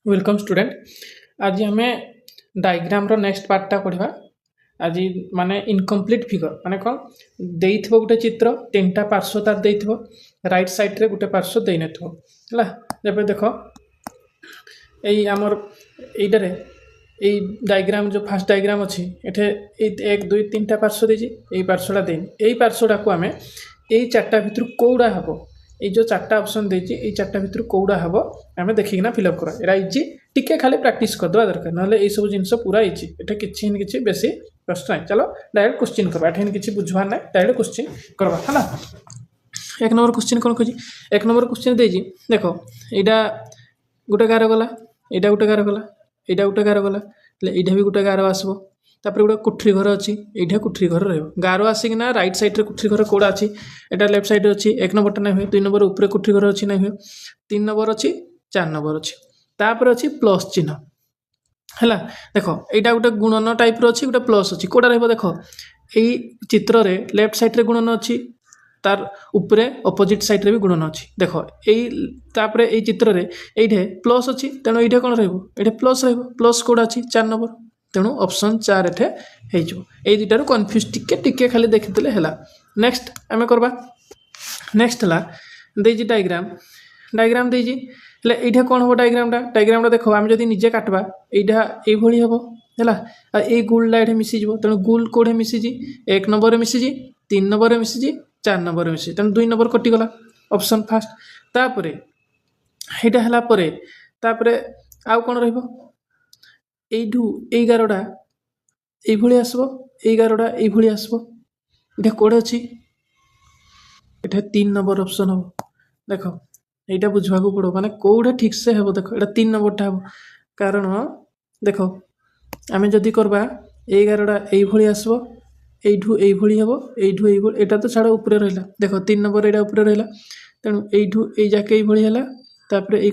Welcome student. आज आम diagram रो next पार्टा पढ़ा। आज माने इनकम्प्लीट फिगर माने कौन दे गोटे चित्र तीन टा पार्श्व तार दे राइट साइड रे गोटे पार्श्व दे ना जब देख यही आमर यहीटारे यही डायग्राम जो फास्ट डायग्राम अच्छी एठे एक दुई तीन टा पार्श्व देती पार्श्वटा देनी यही पार्श्वटा को आम यही चार्टा भितर कौड़ा हम ये जो चार्टा ऑप्शन देती ये चार्टा भितर कौड़ा हम आम देखिकिना फिलअप करा एरा इजी टिके खाली प्रैक्टिस करदे दरकार ना ये सब जिन पूरा इजी एटा किसी बेसी कष्ट ना। चलो डायरेक्ट क्वेश्चन करवा एठे किसी बुझवार ना डायरेक्ट क्वेश्चन करवा है ना। एक नंबर क्वेश्चन कौन कही एक नंबर क्वेश्चन देजी देख यहाँ गोटे गार गला यहाँ गोटे गार गला यहाँ गोटे गार गला यहाँ भी गोटे गार आसब तापर गोटे कोठरी घर अच्छी ये कोठरी घर रार आसिकना रईट सैड्रे कोठरी घर कौड़ा अच्छी यहाँ लेफ्ट सैड्रे अच्छी एक नंबरटा ना हुए दुई नंबर उपरे कोठरी घर अच्छी ना हुए तीन नंबर अच्छी चार नंबर अच्छी तापर अच्छी प्लस चिन्ह है देख यहाँ गोटे गुणन टाइप अच्छी गोटे प्लस अच्छी कौटा देख यही चित्र रे लेफ्ट सैड्रे गुणन अच्छी तार उपरे अपोजिट साइड्रे भी गुणन अच्छी देख यही चित्र रे ये प्लस अच्छी तेणु ये कौन रे प्लस प्लस कौड़ा अच्छी चार नंबर तेणु ऑप्शन 4 एठे हो दुटार कन्फ्यूज टिके खाली देखीदे है। नेक्स्ट आम करवा नेक्स्ट है देजी डायग्राम देजी ये कौन हम डायग्रामटा देख आम जब निजे काटवा यहाँ ये हम है गुलटा ये मिसीज तेणु गुल कौटे मिसीजी एक नंबर मिसीजी तीन नंबर मिसीजी चार नंबर मिसी तेणु दुई नंबर कटिगला ऑप्शन फास्ट तापर यहाँ है आउ कौन रु यही गारटा ये आसब यही गारटा ये आसब ये कौड़े अच्छी ये तीन नंबर ऑप्शन हम देख यहाँ बुझा पड़ो माने कौटे ठीक से हे देख ये तीन नंबरटा हम कारण देख आम जदि करवा यही गारटा ये आसब यू ये हम यू यहाँ तो छाड़ उपरे रहा देख तीन नंबर यहाँ उपरे रहा तेणु यू ये जाके ये तापर ये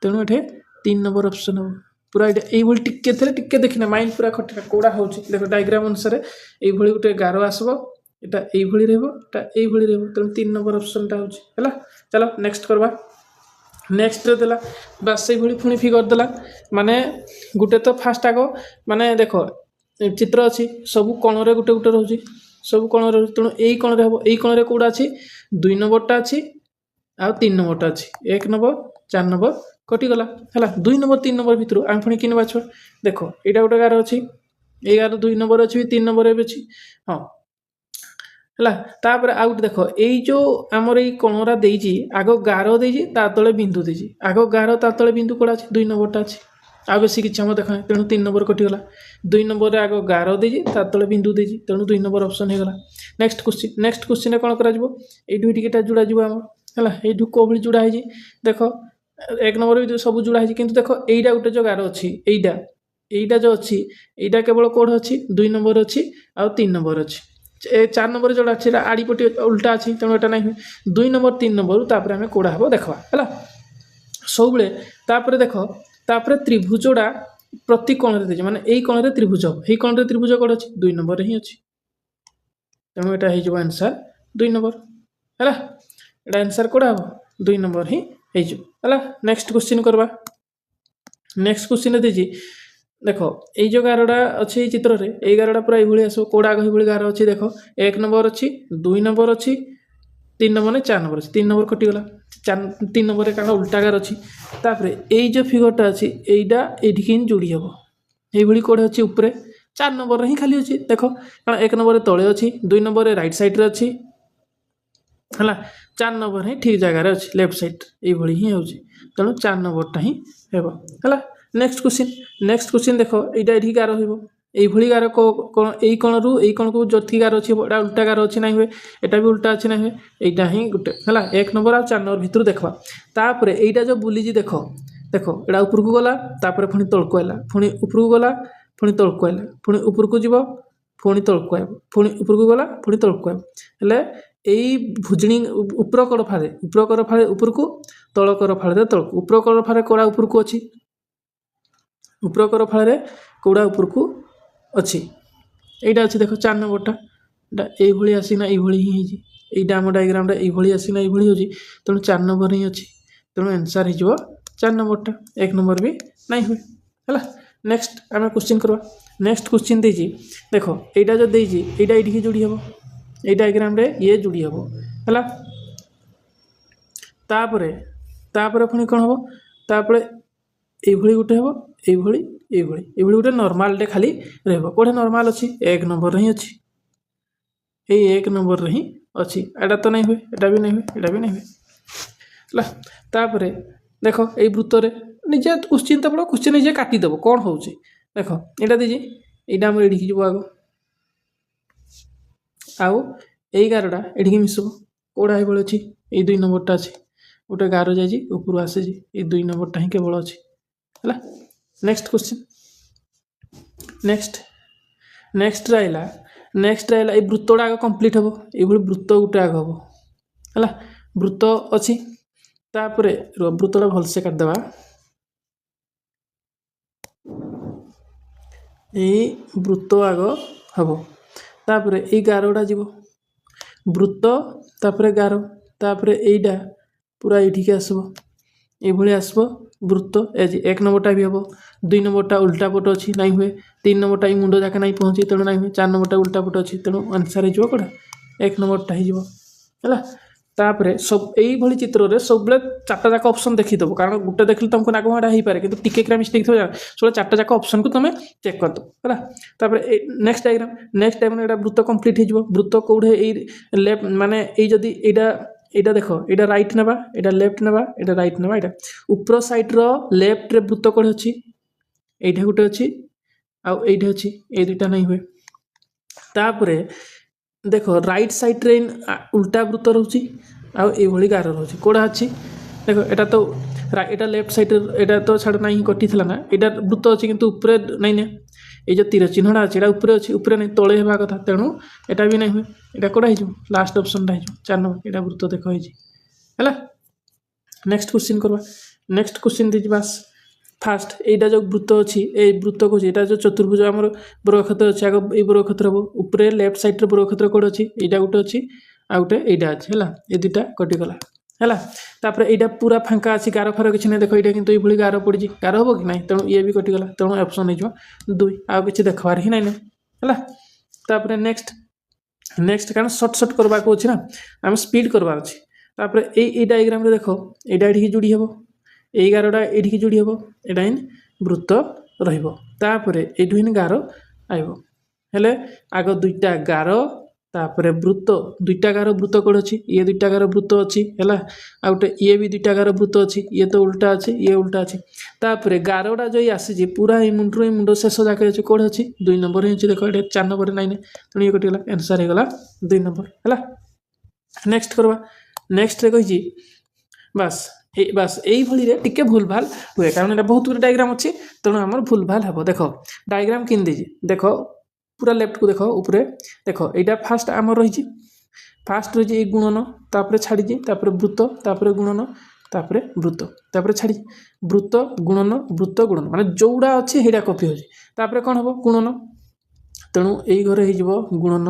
तेणु ये तीन नंबर ऑप्शन हम पूरा ये टिके देखना माइंड पूरा खटिना कौड़ा हो देख डायग्राम अनुसार ये गोटे गार आसब यहाँ ये तेणु तीन नंबर ऑप्शनटा है। चलो नेक्स्ट करवा नेक्स्ट देला बास से पुणी फिगर देला माने गोटे तो फास्ट आग माने देख चित्र अच्छी सब कणरे गोटे गोटे रोचे सब कण रोचे तेणु यही कणरे हम यही कणरे कौड़ा अच्छी दुई नंबरटा अच्छी आ तीन नंबरटा अच्छी एक नंबर चार नंबर कटिगला है दुई नंबर तीन नंबर भितर आम पुणी किन बाछवा देख यहाँ गोटे गार अच्छी ये गार दुई नंबर अच्छी तीन नंबर भी अच्छी हाँ है तापर आउ देख यही जो आमर ये कणरा देजी आग गार देजी ता तले बिंदु देजी आग गार ता तले बिंदु कौड़ा अच्छी दुई नंबरटा अच्छी आ बेसी किसी हम देखा तेणु तीन नंबर कटिगला दुई नंबर आग गार देजी ता तले बिंदु देजी तेणु दुई नंबर ऑप्शन होगा। नेक्स्ट क्वेश्चन कौन कर टीटा जोड़ा आम है ये कौ भाई जोड़ा है देख एक नंबर भी सब जोड़ा है किंतु देख यहीटा गोटे जो गार अच्छी यहीटा जो अच्छी यहीटा केवल कौन अच्छी दुई नंबर अच्छी आ तीन नंबर अच्छी चार नंबर जोड़ा अच्छी आड़ीपटे उल्टा अच्छी तेणु यहाँ ना दुई नंबर तीन नंबर तापर आम कौड़ा हम देखा है सब देख तापर त्रिभुजटा प्रति कोण दे माने यही कोण त्रिभुज यही कोण त्रिभुज कौन अच्छी दुई नंबर ही अच्छी तेणु यहाँ हो आंसर दुई नंबर है यहाँ आंसर कौड़ा हम दुई नंबर ही है। नेक्स्ट क्वेश्चन करवा नेक्स्ट क्वेश्चन देजी देख ये जो गारटा अच्छी चित्र रे ये गारटा पूरा ये आस कौड़ा आग ये गार अच्छी देख एक नंबर अच्छी दुई नंबर अच्छी तीन नंबर ने चार नंबर अच्छी तीन नंबर कटिगला तीन नंबर कारण उल्टा गार अच्छी तापर यही जो फिगरटा अच्छी यहीटा ये जोड़ी हम ये कौड़े अच्छी उपरे चार नंबर ही खाली अच्छी देख कारण एक नंबर तले अच्छी दुई नंबर राइट सैड्रे अच्छी है चार नंबर ही ठीक जगार अच्छी लेफ्ट सैड ये ही हो तेणु चार नंबरटा ही है। नेक्स्ट क्वेश्चन देख यहाँ ये गार हो गार कौन यही कणरू यही कण को जो गार अच्छी उल्टा गार अच्छी ना हुए यहाँ भी उल्टा अच्छी ना हुए यहाँ ही गोटे है एक नंबर आ चार नंबर भितर देखा तापर यहाँ जो बुलीजी देख यहाँ उपरक गला पुणी तलक आला पुणी उपरक गला पुणी तलक आला पुणी उपरक जीव पुणी तलक आब पुणी उपरक गला पुणी तलक आब हेले यही भुजणी उपरकर फाड़े उपरकू तलकर फाड़े तलक उपरकर फाड़े कौड़ा उपरकू अच्छी उपरकर फाड़े कौड़ा उपरकू अच्छी यहाँ अच्छी देख चार नंबरटा ये आसिना ये आम डायग्रामटा ये आसिना ये हो तेणु चार नंबर ही अच्छी तेणु आंसर हो चार नंबरटा 1 नंबर भी नहीं हुए है। नेक्स्ट आम क्वेश्चन करवा नेक्स्ट क्वेश्चन देजी देख यहाँ जो देजी यहाँ ये जोड़ी हम ये डायग्राम रे ये जोड़ी हम है तापर पुणी कौन हम तापर ये गोटे हम ये गोटे नॉर्मल खाली रोटे नॉर्मल अच्छी 1 नंबर ही अच्छी ये 1 नंबर ही अच्छी एटा तो नहीं हुए एटा भी नहीं हुए एटा भी नहीं हुए तापर देख ये वृत्त निजे क्वेश्चन तो पड़ो क्वेश्चन निजे काटिदेव कौन हो देख यहाँ दीजिए यहाँ आम ये जीव आग आउ यही गारटा ये मिसब कौड़ा ये अच्छी ये 2 नंबरटा अच्छी गोटे गार जाइए ऊपर आसी ये 2 नंबरटा ही केवल अच्छी है। नेक्स्ट क्वेश्चन नेक्स्ट रहा ये वृत्तटा आग कंप्लीट हम ये वृत्त गोटे आग हम है वृत्त अच्छी तापर वृत्तटा भलसे काटिदेवा ये वृत्त आग हम तापर ये गारटा जीव वृत्त तापर गार तापर यहीटा पूरा ये आसब ये आसब वृत्त 1 नंबरटा भी हम 2 नंबरटा उल्टा पट अच्छी नहीं हुए 3 नंबरटा ये मुंड जाके नहीं पहुँची तेणु नहीं हुए 4 नंबरटा उल्टा पट अच्छी तेणु आंसर हो कौटा 1 नंबरटा है। तापर सब यही चित्र में सब चार्टा जाक ऑप्शन देखीदेव कारण गोटे देखिए तुमको नाग भाड़ा हो पाए कि टिके मिस्टेक थोड़ा सब चार्टा जाक ऑप्शन को तुम चेक करदेव है। नेक्स्ट डायग्राम यहाँ वृत्त कंप्लीट हो वृत्त कौटे लेफ्ट माने जदि यहाँ देख यहाँ राइट नेबा यहाँ लेफ्ट नेबा यहाँ राइट नेबा यहाँ ऊपर साइड रो लेफ्ट रे वृत्त कौटे अच्छी ये गोटे अच्छी आउ ये अच्छी ये 2टा नहीं हुए तापर देख राइट साइड रे उल्टा वृत्त रोचे आउ गार रोचे कौड़ा अच्छी देख यहाँ तो यहाँ लेफ्ट साइड यहाँ तो छाड़ ना कटी ना यहाँ वृत्त अच्छी किंतु ऊपर नहीं ना ये जो तीर चिन्हटा अच्छे ऊपर अच्छी ऊपर नहीं तले होगा कथा तेणु यहाँ भी नहीं हुए यहाँ कौटा हो लास्ट ऑप्शनटा हो 4 नंबर यहाँ वृत्त देख है। नेक्स्ट क्वेश्चन करवा नेक्स्ट क्वेश्चन दीजिए बास फास्ट यहाँ जो वृत्त अच्छी ये वृत्त कौन यहाँ जो चतुर्भुज आम बरक्षेत्र अच्छे आग ये बरक्षेत्र हम ऊपर लेफ्ट साइड बरक्षेत्र कौन अच्छी यहाँ गोटे अच्छी आ गोटे यहाँ अच्छी है ये 2टा कटिगला है। तापर यहाँ पूरा फांका अच्छी गार फार किसी नहीं देख ये कि ये गार पड़ी गार हम कि नहीं तेणु ये भी कटिगला तेणु ऑप्शन हो 2 आउ कि देखबार ही नहीं है। तापर नेक्स्ट कारण सर्ट करवा अच्छे ना आम स्पीड करवार अच्छे तापर ये डायग्राम रे देख यहाँ ये जोड़ी हम यही गारटा ये जोड़ी हम यहाँ इन वृत्त रहीपर ये गार आए आग 2टा गार तापर वृत्त 2टा गार वृत्त कौन अच्छी ये 2टा गार वृत्त अच्छी है आ गए ये भी 2टा गार वृत्त अच्छी ये तो उल्टा अच्छी ये उल्टा अच्छी तापर गारटा जो ये आसी पूरा ये मुंड शेष जाके अच्छे कौन अच्छी 2 नंबर ही देख ये 4 नंबर नहीं तेणु ये कटिगला आंसर होगा 2 नंबर है। नेक्स्ट करवा नेक्स्ट कही बास यही टिके भूल भाल हुए कारण यहाँ बहुत गुड डायग्राम अच्छी तेणु आम भूल भाल हम देख डायग्राम कि देख पूरा लेफ्ट को देख ऊपर देख यहाँ फास्ट आम रही फास्ट रही ये गुणन तापर छाड़ी तापर वृत्त तापर गुणन तापर वृत्त तापर छाड़ी वृत्त गुणन माने जोड़ा अच्छे ସେଇଟା कॉपी हो कौन हम गुणन तेणु यही घर हो गुणन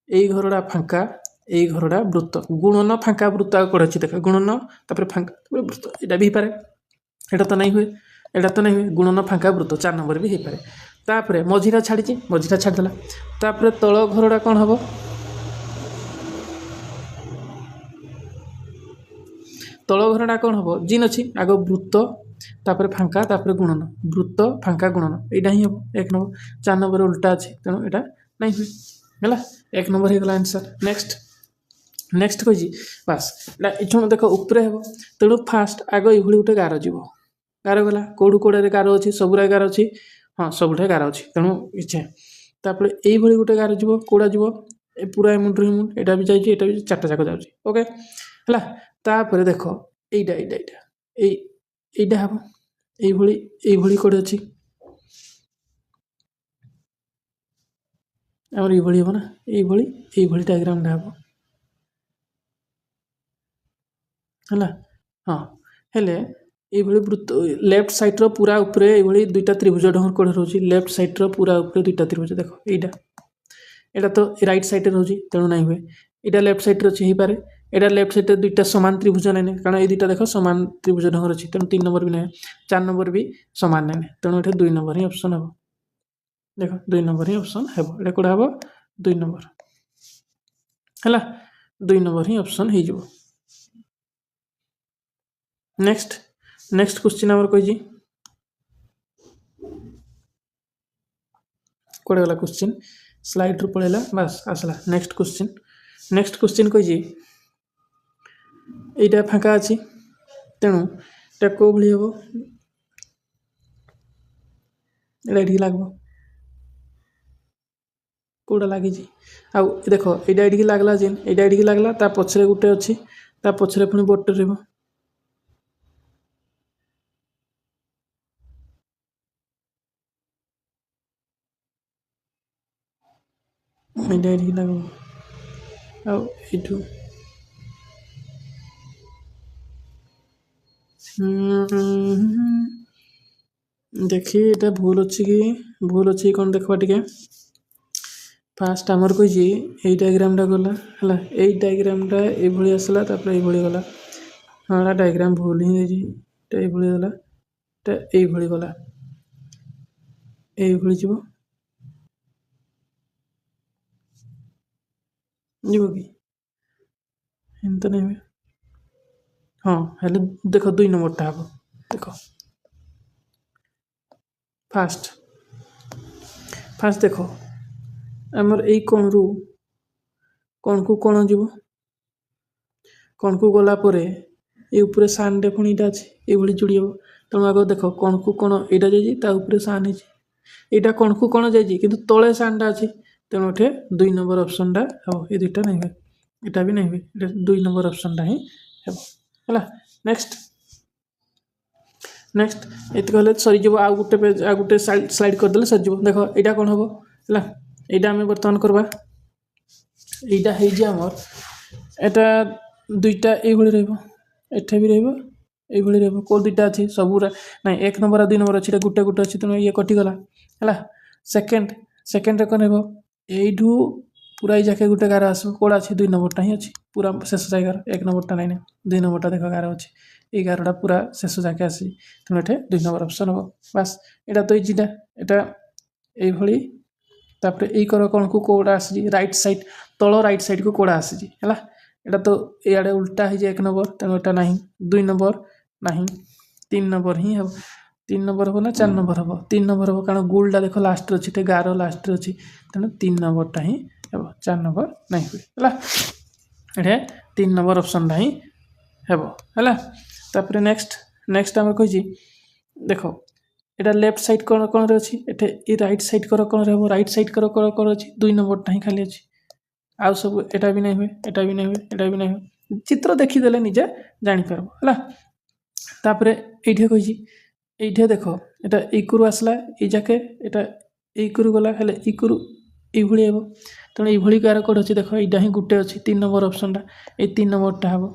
यही घरटा फांका यही घरटा वृत्त गुणन फांका वृत्त कौन अच्छी देख गुणन तापर फांका वृत्त यहाँ भी पारे यहाँ तो नहीं हुए गुणन फांका वृत्त 4 नंबर भी हो पारे तापर मझीरा छाड़देला तापर तल घरटा कौन हम तल घरटा कौन हम जिन अच्छी आग वृत्त तापर फांका तापर गुणन वृत्त फांका गुणन यहाँ ही हम 1 नंबर 4 नंबर उल्टा अच्छे तेणु यहाँ नहीं हुए है 1 नंबर होगा आंसर। नेक्स्ट कही बास ये देख ऊपर हम तेणु फास्ट आग ये गोटे गार जीव गार गला कौटू कौड़े गार अच्छी सबुरा गार अच्छी हाँ सबुठे गार अच्छी तेणु इच्छा तापर यही गोटे गार जीव कौड़ा जीव पूरा मुंड मुंड यहाँ भी जाइए भी 4टा जाक जाऊँगी ओके है तापर देख यहाँ हम यही कौड़े अच्छी आम ये हम ना ये डायग्राम हम है हाँ हेले ये वृत्त लेफ्ट साइड रो पूरा ऊपर ये 2टा त्रिभुज ढंग कौन रोचे लेफ्ट साइड रो पूरा ऊपर 2टा त्रिभुज देख यहाँ तो राइट साइड रोचे तेणु नहीं हुए यहाँ लेफ्ट साइड अच्छे हो पारे एटा लेफ्ट साइड रे दुईटा समान त्रिभुज नाइने कारण ए दुईटा देखो समान त्रिभुज ढंगर अछि तेणु 3 नंबर भी नै 4 नंबर भी समान नाइने तेणु एटा 2 नंबर ही ऑप्शन हबो देखो 2 नंबर ही ऑप्शन हबो एटा कोडा हबो 2 नंबर हला 2 नंबर ही ऑप्शन हे जबो नेक्स्ट क्वेश्चन हमर कोइ जी कोडे वाला क्वेश्चन स्लाइड रू पळेला बस आसला नेक्स्ट क्वेश्चन कोइ जी एटा फाका अछि तेणु एटा को भली हबो एटा एठी लागबो कोडा लागि जी आ देखो एटा एठी लागला जेन एटा एठी लागला ता पछरे गुटे अछि ता पछरे पुनी बोट रहबो एटा एठी लागबो आ एठू देखिए एटा भूल अछि कि भूल अछि कोन देखबा टिके फास्ट आमर कोइ जी ए डायग्राम टा गला हला ए डायग्राम टा ए भली आसला तापर ए भली गला हां डायग्राम भूल ही दे जी टा ए भली गला टा ए भली गला ए भली जीवो जीवो कि एंत नै हुए हां हेले देखो 2 नंबर टा हबो देखो फास्ट देखो आमर ए कोन रू कोन को जीवो कोन को गला परे ए ऊपर सान रे पुनी इटा अछि ए भली जुड़ी हबो तण आगो देखो कोन को एटा जाई ता ऊपर सान हे एटा कोन को जाई किंतु तळे सान टा अछि तेणु एठे 2 नंबर ऑप्शन टा हबो ए दुटा नै होय एटा भी नै होय एटा 2 नंबर ऑप्शन टा ही हबो हला नेक्स्ट एत कहले सरी जबो आ गुटे पेज आ गुटे स्लाइड कर देले सरी जबो देखो एटा कोन हबो हला एटा हमें वर्तमान करबा एटा हे जे हमर एटा दुईटा ए भली रहबो एठे भी रहबो ए भली रहबो को दुईटा अछि सबुरा नै 1 नंबर आ 2 नंबर अछि गुटे गुटे अछि तनो ये कटि गला हला सेकंड रे कोन हेबो एठू पूरा जाके गुटे गार आसो कोडा अछि 2 नंबर टा ही अछि पूरा शेष जायगा 1 नंबर टा नै 2 नंबर टा देखो गार अछि ए गारडा पूरा शेष जाके आसी तनो एठे 2 नंबर ऑप्शन हो बस एटा तो इजिटा एटा ए भली तापर ए कर कोन को कोडा आसी राइट साइड तळो राइट साइड को कोडा आसी हला एटा तो ए आडे उल्टा हे जे 1 नंबर तनो एटा नाही 2 नंबर नाही 3 नंबर ही हो 3 नंबर हो ना 4 नंबर हो 3 नंबर हो कारण गोलडा देखो लास्ट रे अछि ते गारो लास्ट रे अछि तनो 3 नंबर टा ही हो 4 नंबर नाही हुए हला एठे 3 नंबर ऑप्शन नाही हेबो हला तापर नेक्स्ट हम कहि जी देखो एटा लेफ्ट साइड कोन कोन रे अछि एठे ए राइट साइड कर कोन रहबो राइट साइड कर कोन अछि 2 नंबर टा ही खाली अछि आ सब एटा भी नै हुए एटा भी नै हुए एटा भी नै हुए चित्र देखि देले निजे जानि परबो हला तापर एठे कहि जी एठे देखो एटा इकुरु आसला ए जाके एटा इकुरु गला हेले इकुरु ए भली हेबो तने ए भली कार कोड अछि देखो एटा ही गुटे अछि 3 नंबर ऑप्शन टा ए 3 नंबर टा हबो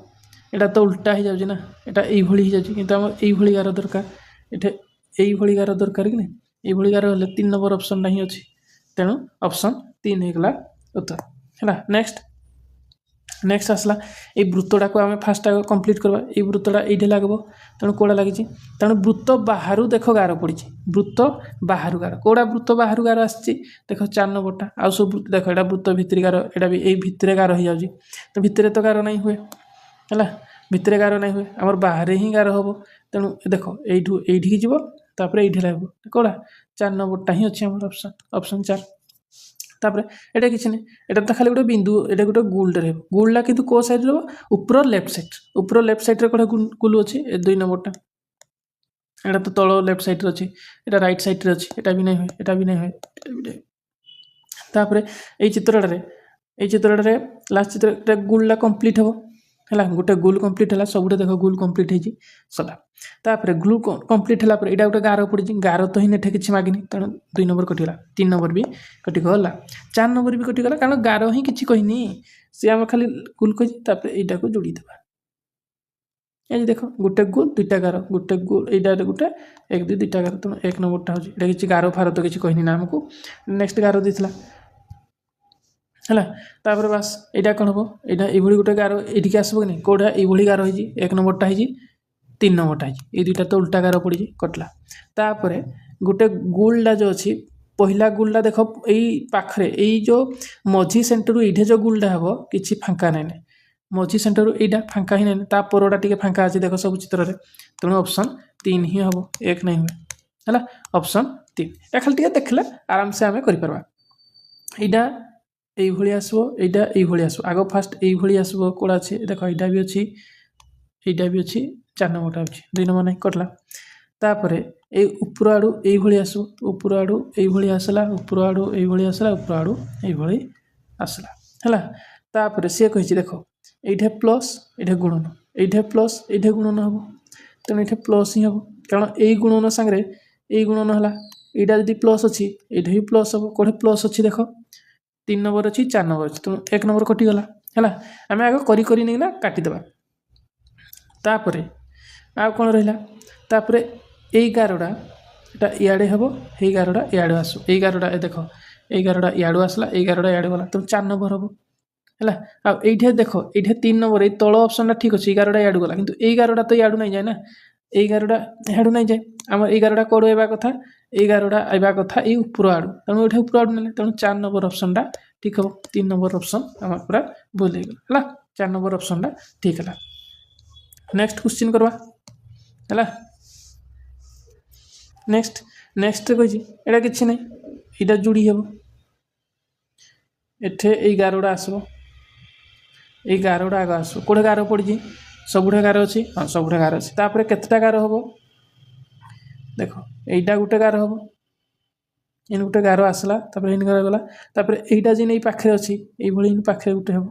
एटा तो उल्टा ही जाउछि ना एटा ए भली ही जाउछि किंतु हम ए भली गार दरकार एठे ए भली गार दरकार कि नै ए भली गार हले 3 नंबर ऑप्शन नाही अछि तेनु ऑप्शन 3 हे गला उत्तर हैला नेक्स्ट आसला ए वृत्तटा को हमें फास्ट आगे कंप्लीट करबा ए वृत्तटा एठे लागबो तेनु कोडा लागि छि तेनु वृत्त बाहरु देखो गार पड़ी छि वृत्त बाहरु गार कोडा वृत्त बाहरु गार आछि देखो 4 नंबरटा आ सब देखो एटा वृत्त भितरी गार एटा भी ए भितरे गार हो जाउछि तो भितरे तो गार नै हुए हैला भितरे गार नै हुए हमर बाहरे ही गार होबो तेनु देखो एठू एठी जिवो तापर एठी लागबो कोडा 4 नंबरटा ही अछि हमर ऑप्शन 4 तापर एटा किछ नै एटा त खाली गुटे बिंदु एटा गुटे गोल रे गोलला किंतु को साइड रे ऊपर लेफ्ट साइड रे कोडा गोल अछि 2 नंबरटा एटा तो तळो लेफ्ट साइड रे अछि एटा राइट साइड रे अछि एटा भी नै होय एटा भी नै होय तापर ए चित्रटा रे लास्ट चित्र एटा गोलला कंप्लीट हो हला गुटे गोल कंप्लीट हला सबुटे देखो गोल कंप्लीट हेजी सला तापर गोल कंप्लीट हला पर एटा गुटे गारो पड़ी जी गारो तो ही नेठे किछ मागिनी तण 2 नंबर कटि गला 3 नंबर भी कटि गला 4 नंबर भी कटि गला कारण गारो ही किछ कहिनी से हम खाली गोल कहि तापर एटा को जोड़ी देबा ए देखो गुटे गोल दुटा गारो गुटे गोल एटा गुटे 1 2 दुटा गारो तण 1 नंबर टा होजी एटा किछ गारो फारो तो किछ कहिनी ना हमको नेक्स्ट गारो दिथला ହେଲା ତାପରେ ବାସ୍ ଏଇଟା କ'ଣ ହେବ ଏଇଟା ଏଇଭଳି ଗୋଟେ ଗାର ଏଇଠିକି ଆସିବ କି ନାହିଁ କେଉଁଟା ଏଇଭଳି ଗାର ହେଇଛି 1 ନମ୍ବରଟା ହେଇଛି 3 ନମ୍ବରଟା ହେଇଛି ଏଇ ଦୁଇଟା ତ ଉଲ୍ଟା ଗାର ପଡ଼ିଛି କଟିଲା ତାପରେ ଗୋଟେ ଗୁଲଟା ଯେଉଁ ଅଛି ପହିଲା ଗୁଲଟା ଦେଖ ଏଇ ପାଖରେ ଏଇ ଯେଉଁ ମଝି ସେଣ୍ଟରରୁ ଏଇଠି ଯେଉଁ ଗୁଲଟା ହେବ କିଛି ଫାଙ୍କା ନାହିଁ ମଝି ସେଣ୍ଟରରୁ ଏଇଟା ଫାଙ୍କା ହିଁ ନାହିଁ ତା ପରଟା ଟିକେ ଫାଙ୍କା ଅଛି ଦେଖ ସବୁ ଚିତ୍ରରେ ତେଣୁ ଅପସନ୍ 3 ହିଁ ହେବ 1 ନାହିଁ ହୁଏ ହେଲା ଅପସନ୍ 3 ଏହା ଖାଲି ଟିକେ ଦେଖିଲେ ଆରାମସେ ଆମେ କରିପାରିବା ଏଇଟା এইভাবে আসব এইটা এইভাবে আসব আগ ফার্স্ট এইভাবে আসব কোড়া আছে দেখো এইটা বি অছি এইটা বি অছি 4 নম্বরটা আছে 2 নম্বর নাই কটলা তারপরে এই উপর আড়ু এইভাবে আসব উপর আড়ু এইভাবে আসলা উপর আড়ু এইভাবে আসলা উপর আড়ু এইভাবে আসলা হলা তারপরে সে কইছি দেখো এইটা প্লস এইটা গুণন এইটা প্লস এইটা গুণন হব তেমন এইটা প্লস হি হব কারণ এই গুণন সাংরে এই গুণন হলা এইটা যদি প্লস অছি এইটা হি প্লস হব কোড়ে প্লস অছি দেখো 3 নম্বর ଅଛି 4 নম্বর ଅଛି ତେଣୁ 1 নম্বର କଟିଗଲା ହେଲା ଆମେ ଆଗ କରି ନେଇକିନା କାଟିଦେବା ତାପରେ ଆଉ କ'ଣ ରହିଲା ତାପରେ ଏଇ ଗାରଟା এটা ଇଆଡ଼େ ହେବ ଏଇ ଗାରଟା ଇଆଡ଼େ ଆସୁ ଏଇ ଗାରଟା ଦେଖ ଏଇ ଗାରଟା ଇଆଡ଼ୁ ଆସିଲା ଏଇ ଗାରଟା ଇଆଡ଼େ ଗଲା ତେଣୁ 4 নম্বର ହେବ ହେଲା ଆଉ ଏଇଠି ଦେଖ ଏଇଠି 3 নম্বର ଏଇ ତଳ ଅପସନଟା ଠିକ୍ ଅଛି ଏଇ ଗାରଟା ଇଆଡ଼ୁ ଗଲା କିନ୍ତୁ ଏଇ ଗାରଟା ତ ଇଆଡ଼ୁ ନାହିଁ ଯାଏ ନା ଏଇ ଗାରଟା ଇଆଡ଼ୁ ନାହିଁ ଯାଏ ଆମର ଏଇ ଗାରଟା କୁଆଡ଼ୁ ଆଇବା କଥା এই গারোটা আইবা কথা এই উপর আড়ু তেমন ওইটা উপর আড়ু নেলে তেমন 4 নম্বর অপশনটা ঠিক হব 3 নম্বর অপশন আমার পুরা ভুল হয়ে গেল হলা 4 নম্বর অপশনটা ঠিক হলা নেক্সট কোশ্চিন করবা হলা নেক্সট কইছি এটা কিছু নাই এটা জুড়ি হব এঠে এই গারোটা আসব এই গারোটা আগ আসব কোড়ে গার পড়িছি সবুঠে গার ଅଛି হ্যাঁ সবুঠে গার ଅଛି তারপরে কেতটা গার হব দেখ এইটা গোটে গার হব এনে গোটে গার আসলা তারপরে এনে গার গলা তারপরে এইটা যে এই পাখে ଅଛି এইভাবে ইন পাখে গোটে হব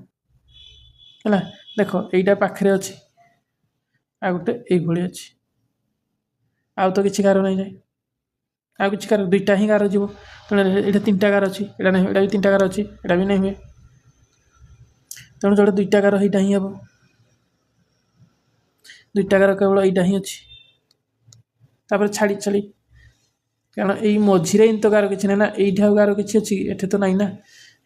হলা দেখ এইটা পাখে ଅଛି আর গোটে এইভাবে ଅଛି ଆଉ ତ କିଛି ଗାର ନାହିଁ ଯାଏ ଆଉ କିଛି ଗାର ଦୁଇଟା ହିଁ ଗାର ଯିବ ତେଣୁ ଏଇଟା 3ଟା ଗାର ଅଛି ଏଇଟା ନାହିଁ ଏଇଟା ବି 3ଟା ଗାର ଅଛି ଏଇଟା ବି ନାହିଁ ହୁଏ ତେଣୁ ଯୋଉଟା 2ଟା ଗାର ହେଇଟା ହିଁ ହବ 2ଟା ଗାର କେବଳ এইটা ହିଁ ଅଛି তারপরে ছাড়ি কারণ এই মঝিরে তো গার কিছু না এইটা গার কিছু অছি এঠে তো নাই না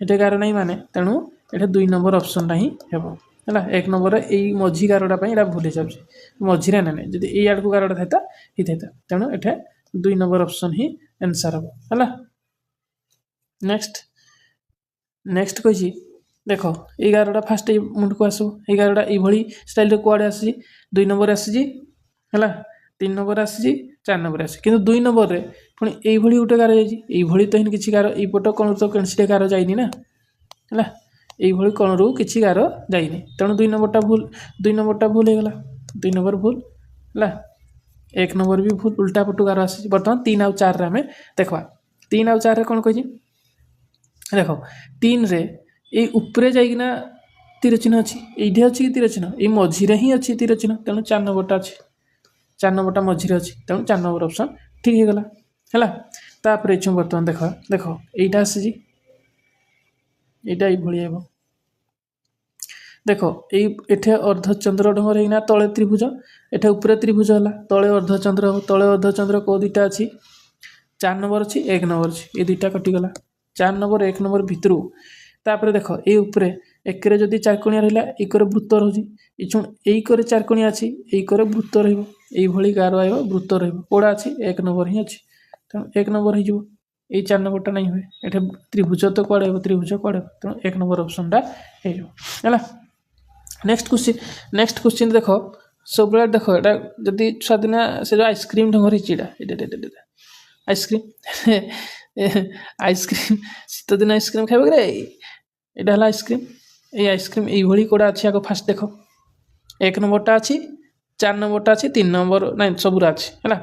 এটা গার নাই মানে তেণু এটা 2 নম্বর অপশনটা হি হব হলা 1 নম্বর এই মঝি গারটা পাই এটা ভুলে যাচ্ছে মঝিরে না নাই যদি এই আড়কু গারটা থাইতা হিতাইতা তেণু এটা 2 নম্বর অপশন হি आंसर হব হলা নেক্সট কইছি দেখো এই গারটা ফার্স্ট এই মুন্ডকু আসব এই গারটা এইভাবে স্টাইল রে কোয়াড়ে আসছি 2 নম্বর আসছি হলা 3 নম্বর আসছি 4 নম্বর আসছে কিন্তু 2 নম্বরে পুଣି এইভাবে গোটে গার যাইছি এইভাবে তো কিছু গার এইপট কোণর তো কୌଣସି ଗାର ଯାଇନି না ହେଲା এইভাবে কোণରୁ କିଛି ଗାର ଯାଇନି ତେଣୁ 2 নম্বরটা ভুল হয়ে গেল 2 নম্বর ভুল ହେଲା 1 নম্বর भी ভুল উল্টা পটু গার আসছে বর্তমান 3 ଆଉ 4 রে ଆମେ দেখবা 3 ଆଉ 4 রে কোন কইছি দেখো 3 রে এই উপরে যাইকিনা তীর চিহ্ন ଅଛି এইଠି ଅଛି କି তীর চিহ୍ନ এই মঝিরে ହିଁ ଅଛି তীর চিহ୍ନ ତେଣୁ 4 নম্বরটা ଅଛି 4 নম্বরটা মঝিরে ଅଛି তেଣୁ 4 নম্বর অপশন ঠিক হয়ে গলা ହେଲା তারপরে এছু বর্তমান দেখো এইটা আসছি এইটা এইভাবে হব দেখো এই এঠে অর্ধচন্দ্র ঢঙ্গর হইনা তলে ত্রিভুজ এঠে উপরে ত্রিভুজ হলা তলে অর্ধচন্দ্র তলে অর্ধচন্দ্র কো দুইটা আছে 4 নম্বর আছে 1 নম্বর আছে এই দুইটা কটি গলা 4 নম্বর 1 নম্বর ভিতরু তারপরে দেখো এই উপরে একরে যদি চারকোণিয়া রহিলা এই করে বৃত্ত রହୁଛି ইছু এই করে চারকোণিয়া আছে এই করে বৃত্ত রহিব এইভাবে গার আইব বৃত্ত রহিব কোড়া আছে 1 নম্বর হি আছে তেমন 1 নম্বর হয়ে যাব এই 4 নম্বরটা নাই हुए এটা ত্রিভুজ তো কোড়ে হবে ত্রিভুজ কোড়ে তেমন 1 নম্বর অপশনটা হয়ে যাব হলা নেক্সট কোশ্চিন দেখো सबले देख এটা যদি স্বাধীনা সে যে আইসক্রিম ঢঙ্গর হিচিটা এটা আইসক্রিম শীত দিন আইসক্রিম খাইবে রে এটা হল আইসক্রিম এই আইসক্রিম এইভাবে কোটা আছে আগে ফার্স্ট দেখ 1 নম্বরটা আছে 4 নম্বরটা আছে 3 নম্বর নাই সবুরা আছে হলা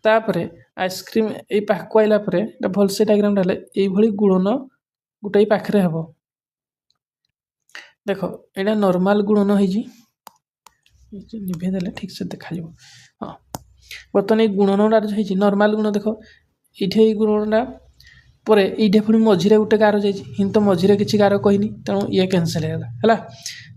তারপরে আইসক্রিম এই পাখকু আইলা পরে এটা ভলসে ডায়াগ্রামটা হলে এইভাবে গুণন গোটাই পাখরে হব দেখো এটা নর্মাল গুণন হয়েছি নিভে দেলে ঠিক সে দেখা যাব হ্যাঁ বর্তমান এই গুণনটা হয়েছি নর্মাল গুণ দেখ এইটি এই গুণনটা পরে এইটা পুଣି মঝিরে গোটে গার যাইছি কিন্তু মঝিরে কিছু গার কহিনি তেণু ইয়ে ক্যানসেল হয়ে গলা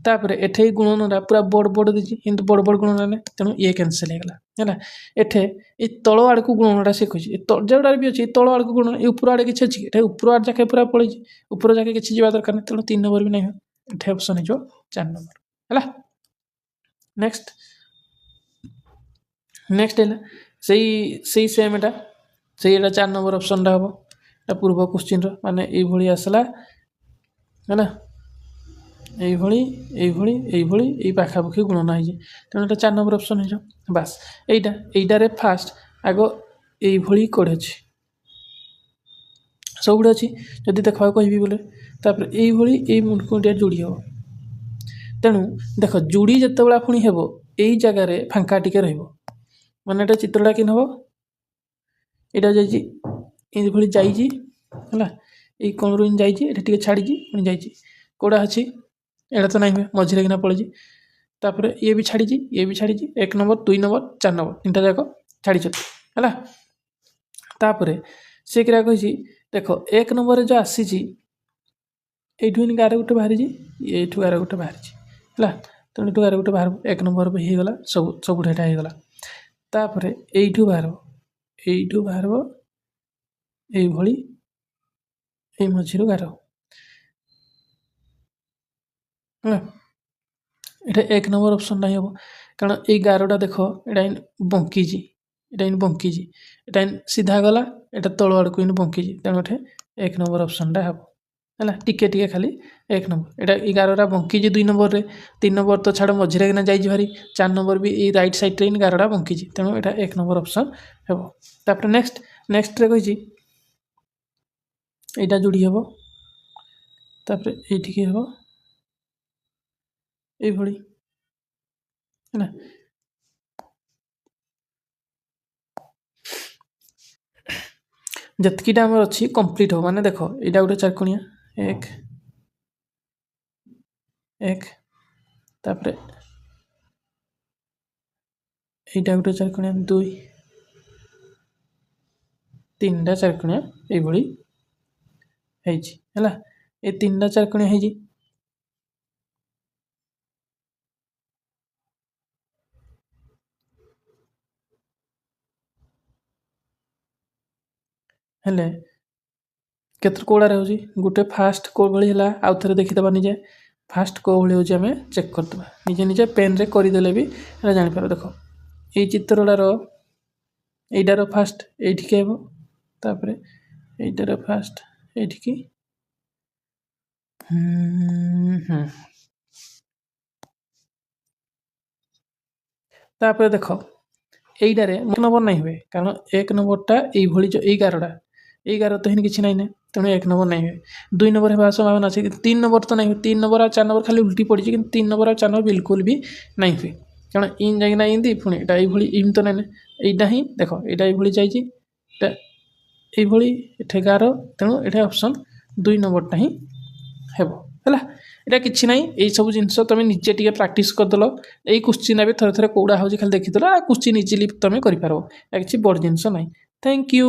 तापर एठे गुणनटा पूरा बड़ बड़ देछि किंतु बड़ बड़ गुणन ने तेणु ये कैंसिल हो गला हैला एठे ए तळ आड़ को गुणनटा से कहछि जोड़ा भी अछि तळ आड़ को गुणन ए ऊपर आड़े किछि अछि एठे ऊपर आड़ जाके पूरा पळै ऊपर जाके किछि जीवा दरकार नै तेणु 3 नंबर भी नै एठे ऑप्शन है जो 4 नंबर हैला नेक्स्ट नेक्स्ट है सही सेम एटा सही एटा 4 नंबर ऑप्शन रा हबो एटा पूर्व क्वेश्चन रो माने ए भली आसला हैला এই পাখাপাখি গুণন হয়েছে তেমন এটা 4 নম্বর অপশন হয়ে বাস এইটারে ফার্স্ট আগ এইভাবে কোড আছে সবুড়ে ଅଛି যদি দেখবা কহিবি বলে তারপরে এইভাবে এই মুন্ডকুটিয়া যোড়ি হব তেণু দেখ যোড়ি যেতবেলা পুଣି ହେବ এই জায়গায় ফাঙ্কা টিকে রহিব মানে এটা চিত্রটা কেন হব এটা যাইছি এইভাবে যাইছি ହେଲା এই কোণରୁ যাইছি এটা টিকে ছাড়িছি পুଣି যাইছি কোড়া ଅଛି एटा तो नहीं मझे किना पड़ी तापर ये भी छाड़ी 1 नंबर 2 नंबर 4 नंबर 3टा जाक छाड़ी है तापर से क्या कही देख 1 नंबर जो आसी एठू गार गोटे बाहरी एठू गार गोटे बाहरी है तेणु एठू गार गोटे बाहर 1 नंबर भी हो गला सब एटा हो गला तापर एठू बाहर ये मझी गार এটা 1 নম্বর অপশনটা হবো কারণ এই গারটা দেখো এটা বঙ্কিছি এটা সিধা গলা এটা তଳ আড়କୁ বঙ্কিছি তেমন এঠে 1 নম্বর অপশনটা হবো ହେଲା টিকে টিকে খালি 1 নম্বর এটা এই গারটা বঙ্কিছি 2 নম্বরে 3 নম্বর তো ছাড় মঝিরে কিনা যাইছি ভারি 4 নম্বর भी এই রাইট সাইড রে গারটা বঙ্কিছি তেমন এটা 1 নম্বর অপশন হবো তারপরে নেক্সট রে কইছি এইটা যোড়ি হবো তারপরে এইটিকে হবো এইভাবে है जतकीटा आमर अच्छी कंप्लीट हो माने देख यहाँ गोटे चारकोणिया 1 1 तापर यहाँ गोटे चारकोणिया 2 3टा चारकोणिया ये है ये 3टा चारकोणिया है हेले केतर कोड़ा रही गोटे फास्ट को भाई है आउ थे देखीदे निजे फास्ट को भाई हूँ आम चेक करदे निजे निजे पेन रे करदेले भी जापर देख ये चित्रटार यटार फास्ट ये तापर यटार फास्ट ये तापर देख এইটারে 1 নম্বর নাই हुए कारण 1 নম্বরটা এই ভଳି जो এই গারটা এই গার তো হিন কিছু নাই না তেণু 1 নম্বর নাই हुए 2 নম্বর হেবা সম্ভাবना আছে 3 নম্বর তো নাই 3 নম্বর আর 4 নম্বর খালি উল্टी पड़ी কিন্তু 3 নম্বর আর 4 নম্বর बिल्कुल भी নাই हुए कारण इन जाई ना इंदी पुणी এটা এই ভଳି ইন তো নাই না এইটা হি দেখো এটা এই ভଳି যাইছি এটা এই ভଳି এঠে গার তেণু এটা অপশন 2 নম্বরটা হি হেবো ହେଲା এটা କିଛି ନାହିଁ এই ସବୁ ଜିନିଷ ତମେ ନିଜେ ଟିକେ ପ୍ରାକ୍ଟିସ୍ କରିଦେଲ ଏଇ କ୍ୱେଶ୍ଚିନ୍ ଏବେ ଥରେ ଥରେ କୋଉଡ଼ା ହେଉଛି ଖାଲି ଦେଖିଦେଲ କ୍ୱେଶ୍ଚିନ୍ ଇଜିଲି ତମେ କରିପାରିବ କିଛି ବଡ଼ ଜିନିଷ ନାହିଁ ଥ୍ୟାଙ୍କ ୟୁ।